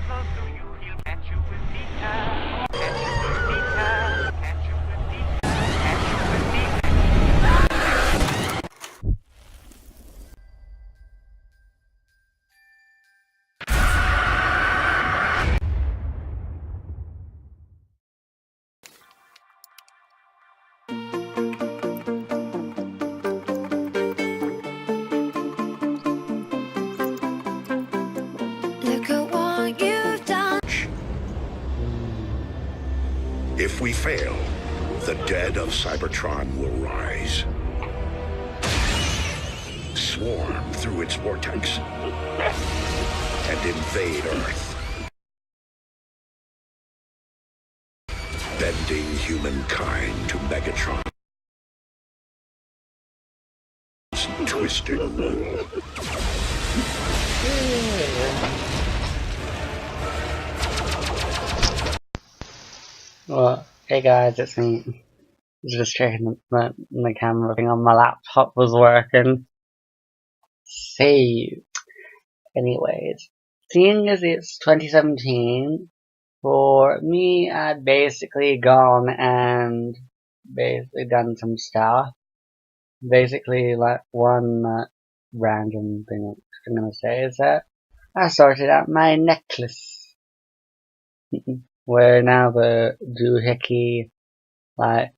close to you, he'll catch you with Pika. Catch you with Pika. Catch you with Pika. Catch you with Pika. Look at what you've done. If we fail, the dead of Cybertron will rise, swarm through its vortex, and invade Earth, bending humankind to Megatron's twisted rule. Well, hey guys, it's me. Just checking the camera thing on my laptop was working. Save. Anyways, seeing as it's 2017, for me, I'd basically gone and basically done some stuff. Basically, like one random thing I'm gonna say is that I sorted out my necklace. Where now the doohickey, like,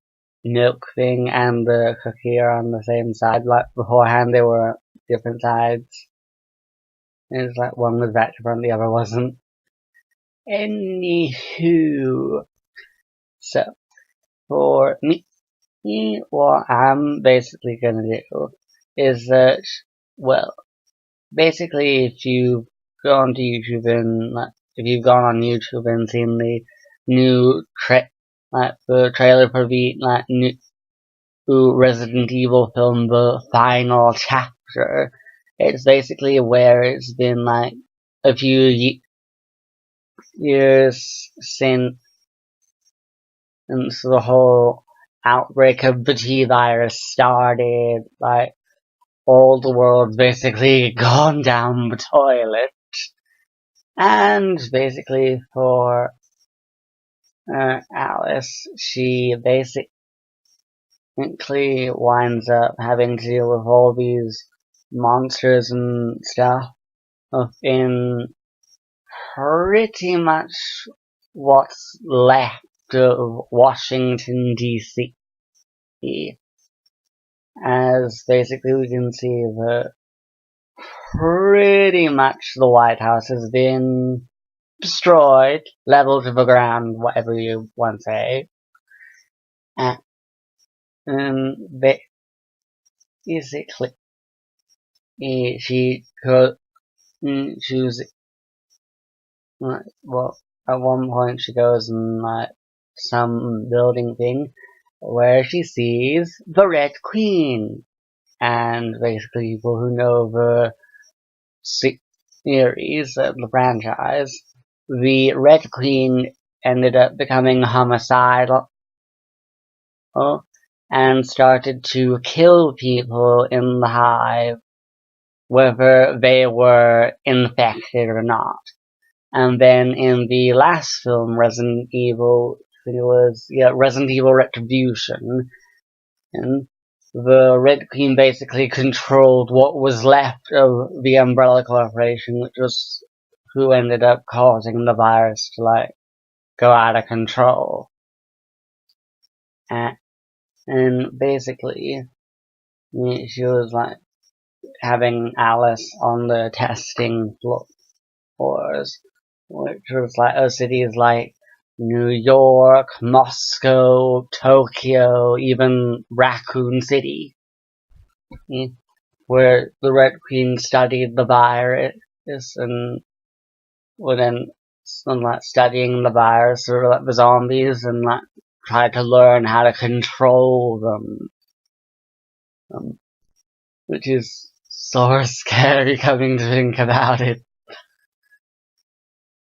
milk thing and the cookie are on the same side. Like, beforehand they were different sides. It was like one was Vectron, the other wasn't. Anywho, so, for me, what I'm basically gonna do is that, well, basically if you've gone to YouTube and, like, if you've gone on YouTube and seen the new the trailer for the, like, new Resident Evil film, the final chapter, it's basically where it's been, like, a few years since the whole outbreak of the T-virus started, like, all the world's basically gone down the toilet. And basically for Alice, she basically winds up having to deal with all these monsters and stuff in pretty much what's left of Washington, D.C. As basically we can see that pretty much the White House has been destroyed, leveled to the ground, whatever you want to say. And basically, she could choose. Well, at one point she goes in, like, some building thing where she sees the Red Queen, and basically people who know the series of the franchise, the Red Queen ended up becoming homicidal and started to kill people in the hive, whether they were infected or not. And then in the last film, Resident Evil, I think it was, Resident Evil Retribution, and the Red Queen basically controlled what was left of the Umbrella Corporation, which was who ended up causing the virus to, like, go out of control. And basically, she was, like, having Alice on the testing floors, which was like cities like New York, Moscow, Tokyo, even Raccoon City, where the Red Queen studied the virus and then like studying the virus or like the zombies and like tried to learn how to control them, which is so scary coming to think about it.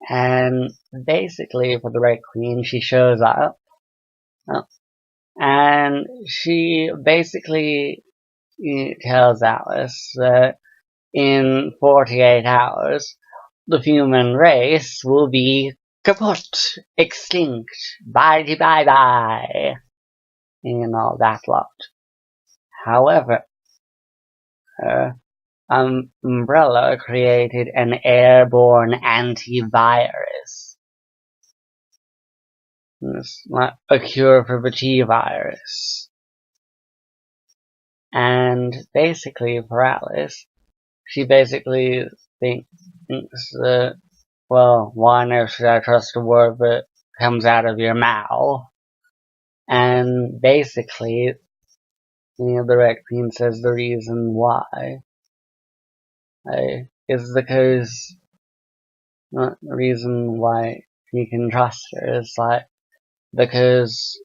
And basically, for the Red Queen, she shows up, and she basically tells Alice that in 48 hours, the human race will be kaput, extinct, bye-bye, and all that lot. However, Umbrella created an airborne antivirus. It's like a cure for the T-virus. And basically, for Alice, she basically thinks that, well, why on earth should I trust a word that comes out of your mouth? And basically, the Red Queen says the reason why is because the reason why you can trust her is because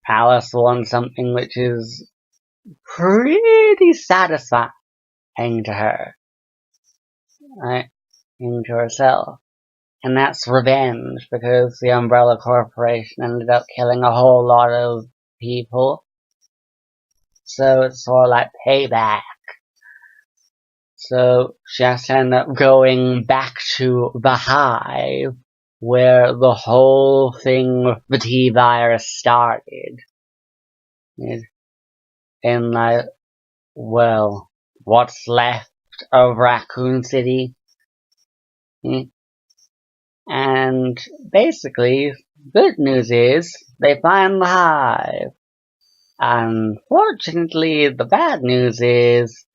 Alice wants something which is pretty satisfying to her, right? And to herself. And that's revenge, because the Umbrella Corporation ended up killing a whole lot of people. So it's sort of like payback. So she has to end up going back to the hive, where the whole thing with the T-virus started. In well, what's left of Raccoon City. And basically, good news is, they find the hive. Unfortunately, the bad news is,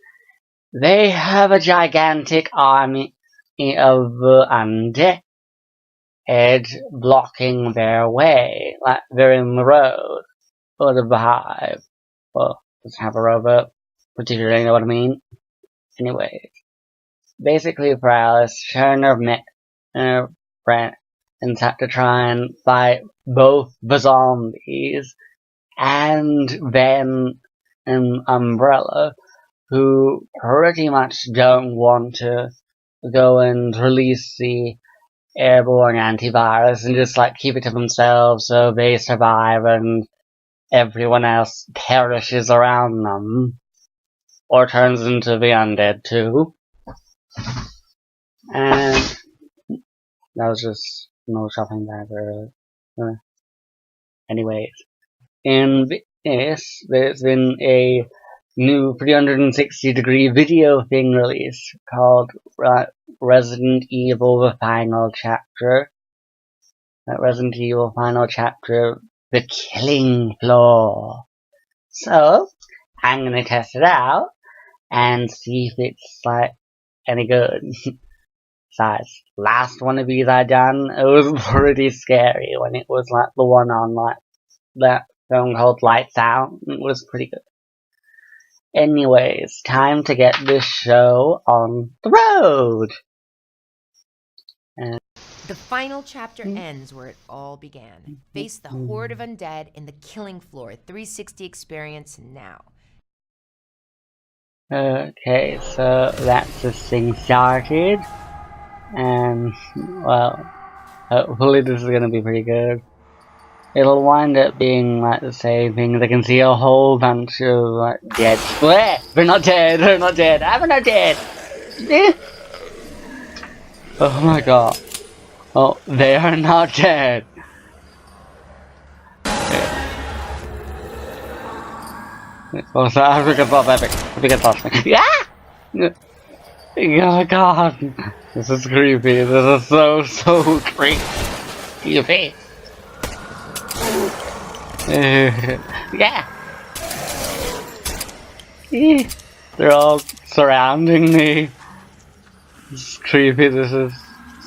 they have a gigantic army of undead blocking their way. Like, they're in the road out of the hive. Well, doesn't have a robot, particularly, you know what I mean? Anyway, basically, for Alice, Turner met her friends had to try and fight both the zombies and then an Umbrella, who pretty much don't want to go and release the airborne antivirus and just keep it to themselves so they survive and everyone else perishes around them. Or turns into the undead too. And that was just no shopping bag or anyways. In this, there's been a new 360-degree video thing released called Resident Evil The Final Chapter. Resident Evil Final Chapter, The Killing Floor. So, I'm gonna test it out and see if it's any good. Besides, last one of these I done, it was pretty scary when it was the one on that film called Lights Out. It was pretty good. Anyways, time to get this show on the road. The final chapter ends where it all began. Face the horde of undead in the Killing Floor 360 experience now. Okay, so that's this thing started. And, well, hopefully this is gonna be pretty good. It'll wind up being the same thing. They can see a whole bunch of dead. They're not dead, they're not dead, I'm not dead! Oh my god. Oh, they are not dead. Oh, so I forgot about Epic. I think it's awesome. Yeah! Oh my god. This is creepy. This is so creepy. Yeah! They're all surrounding me. This is creepy. This is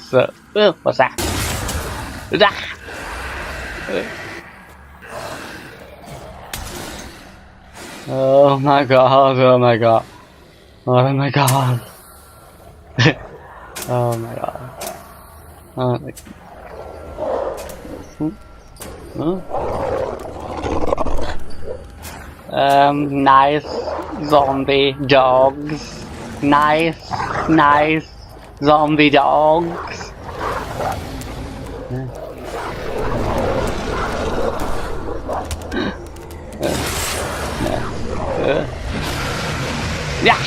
so... Oh, what's that? Oh my god, oh my god. Oh my god. Oh my god. Oh my god. Nice zombie dogs. Nice zombie dogs. Yeah.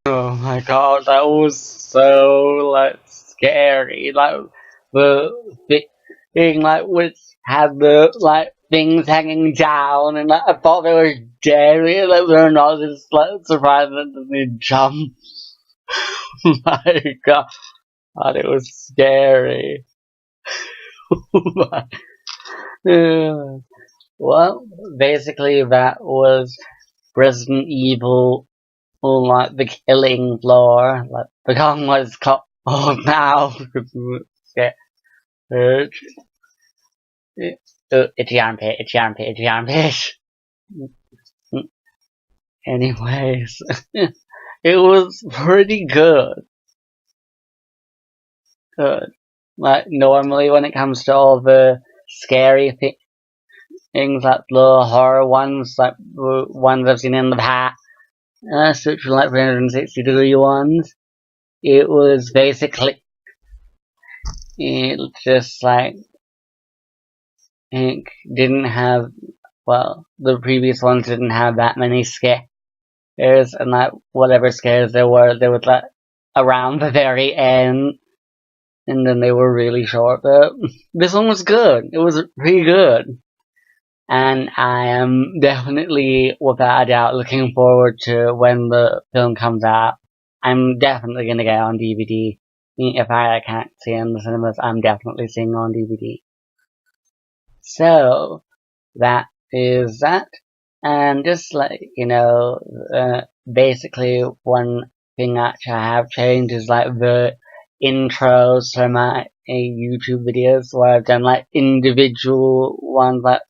Oh my god, that was so scary. Like the thing like which had the like things hanging down, and like, I thought they were scary. Like they're not just like surprised that they jump. My God, it was scary. Well, basically that was Resident Evil, like the killing floor. Like become what it's called now. Scared. Itchy armpit, itchy armpit, itchy armpit. Anyways, it was pretty good. Good. Like normally when it comes to all the scary things, like the horror ones, like the ones I've seen in the past, which were like 360-degree ones, it was basically, it just like, it didn't have, well, the previous ones didn't have that many scares, and like whatever scares there was like around the very end, and then they were really short. But this one was good. It was pretty good, and I am definitely, without a doubt, looking forward to when the film comes out. I'm definitely gonna get it on DVD. If I can't see it in the cinemas, I'm definitely seeing it on DVD. So, that is that. And just like, basically one thing that I have changed is like the intros for my YouTube videos, where I've done like individual ones, like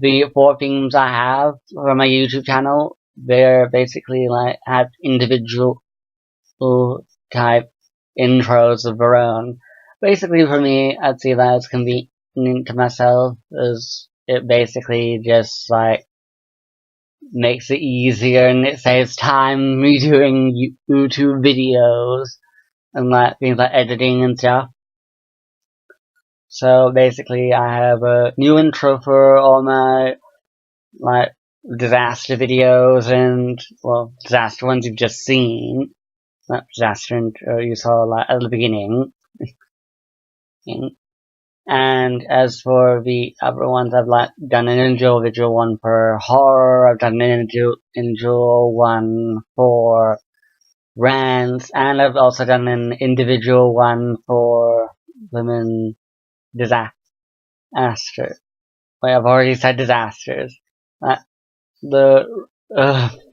the 4 themes I have for my YouTube channel. They're basically like have individual type intros of their own. Basically for me, I'd say that it's convenient to myself, as it basically just like makes it easier and it saves time me doing YouTube videos and like things like editing and stuff. So basically I have a new intro for all my like disaster videos and, well, disaster ones you've just seen. That disaster intro you saw like at the beginning. And as for the other ones, I've like done an individual one for horror, I've done an individual one for rants, and I've also done an individual one for women disaster. Wait, I've already said disasters. The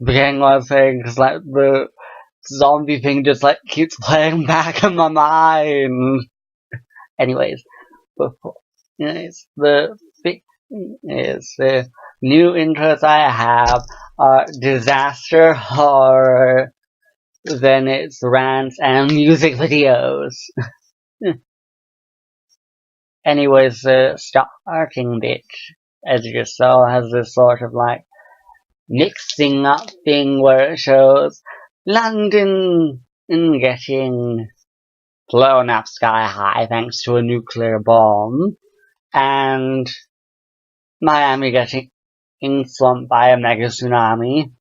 beginning what I was saying, cause like the zombie thing just like keeps playing back in my mind. Anyways, the new intros I have are disaster, horror, then it's rants and music videos. Anyways, the starting bit, as you just saw, has this sort of like mixing up thing where it shows London getting blown up sky high thanks to a nuclear bomb, and Miami getting swamped by a mega tsunami.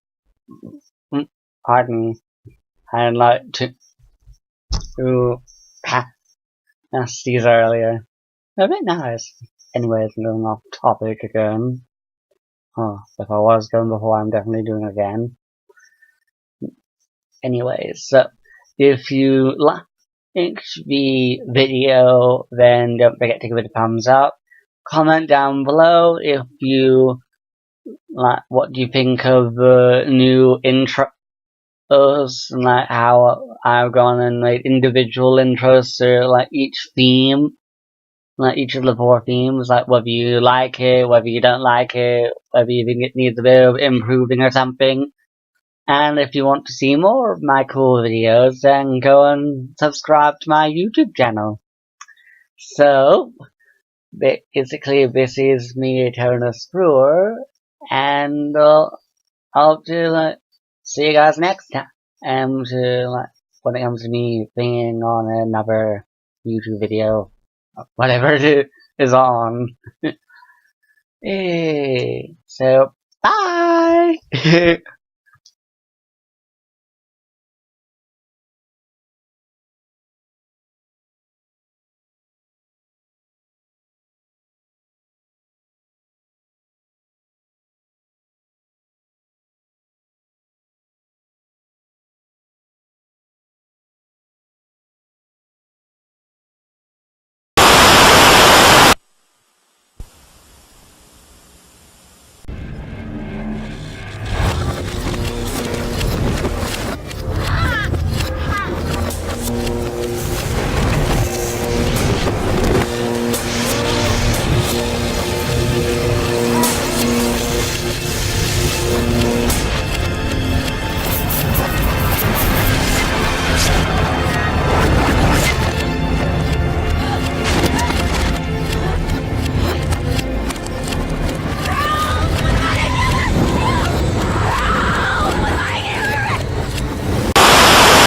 Pardon me. I'd like to pass these earlier. They're a bit nice. Anyways, I'm going off topic again. If I was going before, I'm definitely doing it again. Anyways, so if you like the video, then don't forget to give it a thumbs up. Comment down below if you like what do you think of the new intros, and like how I've gone and made individual intros to like each theme, like each of the 4 themes, like whether you like it, whether you don't like it, whether you think it needs a bit of improving or something. And if you want to see more of my cool videos, then go and subscribe to my YouTube channel. So, basically this is me, Eternus Brewer, and I'll see you guys next time. And when it comes to me being on another YouTube video, whatever it is on. So, bye!